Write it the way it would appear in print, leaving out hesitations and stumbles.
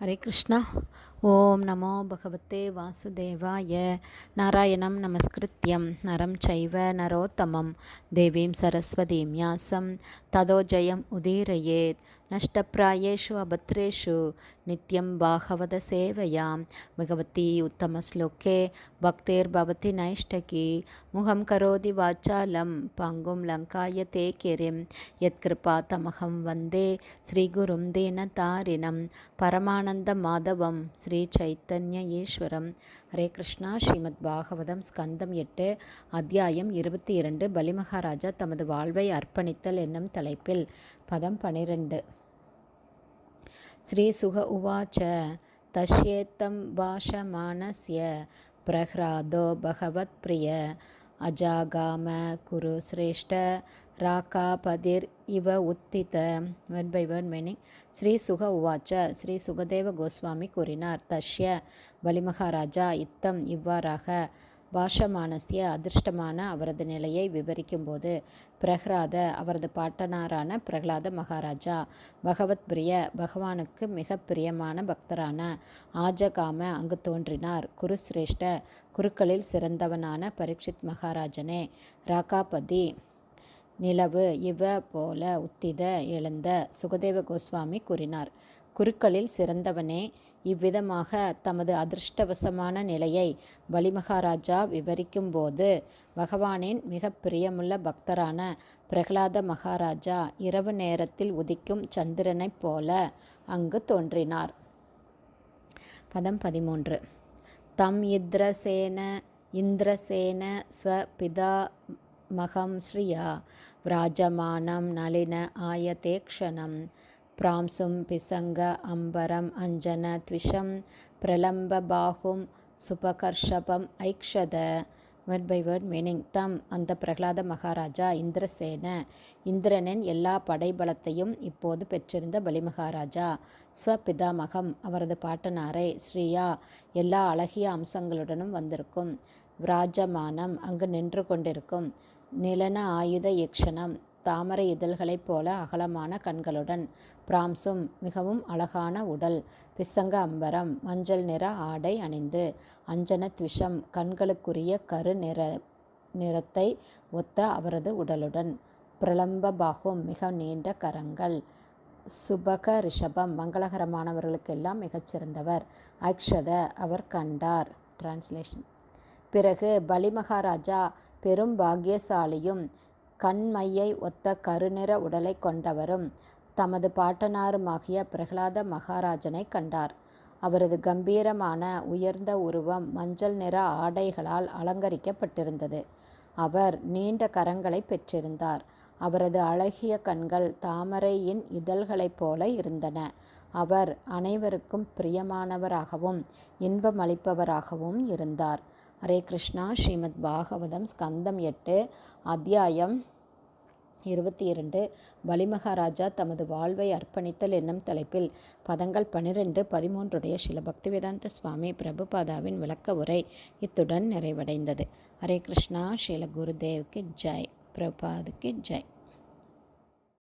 ஹரே கிருஷ்ணா. ஓம் நமோ பகவத்தே வாசுதேவாய. நாராயணம் நமஸ்கிருத்யம் நரம் சைவ நரோத்தமம் தேவீம் சரஸ்வதீம் யாசம் ததோ ஜெயம் உதீரயேத். நஷ்டப்பிராயேஷு அபத்ரேஷு நித்யம் பாகவத சேவையாம் பகவதி உத்தமஸ்லோகே பக்தேர் பவதி நைஷ்டகி முகம் கரோதி வாச்சாலம் பங்கும் லங்காய தே கிரிம் யத்கிருபா தமகம் வந்தே ஸ்ரீகுரும் தீனதாரிணம் பரமானந்த மாதவம் ஸ்ரீ சைத்தன்ய ஈஸ்வரம். ஹரே கிருஷ்ணா. ஸ்ரீமத் பாகவதம் ஸ்கந்தம் 8 அத்தியாயம் 22 பலிமகாராஜா தமது வாழ்வை அர்ப்பணித்தல் என்னும் தலைப்பில் பதம் 12. ஸ்ரீ சுக உவாச்ச தஸ்யேத்தம் பாஷமானஸ்ய பிரஹ்லாதோ பகவத் பிரிய அஜாகாம குரு சிரேஷ்ட ராகாபதிர் இவ உத்தித. Word by word meaning. Shri Shuka உவாச்ச, ஸ்ரீ சுகதேவ கோஸ்வாமி கூறினார். தஷ்ய பலிமகாராஜா இத்தம் இவ்வாறாக பாஷமானஸ்ய அதிர்ஷ்டமான அவரது நிலையை விவரிக்கும்போது பிரஹ்லாத அவரது பாட்டனாரான பிரஹ்லாத மகாராஜா பகவத் பிரிய பகவானுக்கு மிக பிரியமான பக்தரான ஆஜகாம அங்கு தோன்றினார். குருசிரேஷ்ட குருக்களில் சிறந்தவனான பரீட்சித் மகாராஜனே ராகாபதி நிலவு இவ போல உத்தித எழுந்த. சுகதேவ கோஸ்வாமி கூறினார். குருக்களில் சிறந்தவனே, இவ்விதமாக தமது அதிர்ஷ்டவசமான நிலையை பலிமகாராஜா விவரிக்கும்போது பகவானின் மிக பிரியமுள்ள பக்தரான பிரகலாத மகாராஜா இரவு நேரத்தில் உதிக்கும் சந்திரனைப் போல அங்கு தோன்றினார். பதம் 13. தம் இந்திரசேன ஸ்வபிதா மகம் ஸ்ரீயா விராஜமானம் நளின ஆயதேக்ஷணம் பிராம்சும் பிசங்க அம்பரம் அஞ்சன த்விஷம் பிரலம்ப பாகும் சுபகர்ஷபம் ஐக்ஷத. Word by word meaning. தம் அந்த பிரகலாத மகாராஜா இந்திரசேன இந்திரனின் எல்லா படைபலத்தையும் இப்போது பெற்றிருந்த பலிமகாராஜா ஸ்வபிதாமகம் அவரது பாட்டனாரை ஸ்ரீயா எல்லா அழகிய அம்சங்களுடனும் வந்திருக்கும் விராஜமானம் அங்கு நின்று கொண்டிருக்கும் நிலன ஆயுத யக்ஷணம் தாமரை இதழ்களைப் போல அகலமான கண்களுடன் பிராம்சும் மிகவும் அழகான உடல் பிசங்க அம்பரம் மஞ்சள் நிற ஆடை அணிந்து அஞ்சன த்விஷம் கண்களுக்குரிய கரு நிறத்தை ஒத்த அவரது உடலுடன் பிரலம்ப பாகும் மிக நீண்ட கரங்கள் சுபக ரிஷபம் மங்களகரமானவர்களுக்கெல்லாம் மிகச்சிறந்தவர் ஐக்ஷத அவர் கண்டார். டிரான்ஸ்லேஷன். பிறகு பலிமகாராஜா பெரும் பாக்கியசாலியும் கண்மையை ஒத்த கருநிற உடலை கொண்டவரும் தமது பாட்டனாருமாகிய பிரகலாத மகாராஜனை கண்டார். அவரது கம்பீரமான உயர்ந்த உருவம் மஞ்சள் நிற ஆடைகளால் அலங்கரிக்கப்பட்டிருந்தது. அவர் நீண்ட கரங்களை பெற்றிருந்தார். அவரது அழகிய கண்கள் தாமரையின் இதழ்களைப் போல இருந்தன. அவர் அனைவருக்கும் பிரியமானவராகவும் இன்பமளிப்பவராகவும் இருந்தார். ஹரே கிருஷ்ணா. ஸ்ரீமத் பாகவதம் ஸ்கந்தம் 8 அத்தியாயம் 22 பலிமகாராஜா தமது வாழ்வை அர்ப்பணித்தல் என்னும் தலைப்பில் பதங்கள் 12, 13 ஸ்ரீல பக்திவேதாந்த சுவாமி பிரபுபாதாவின் விளக்க உரை இத்துடன் நிறைவடைந்தது. ஹரே கிருஷ்ணா. ஸ்ரீல குருதேவ்க்கு ஜெய். பிரபுபாதுக்கு ஜெய்.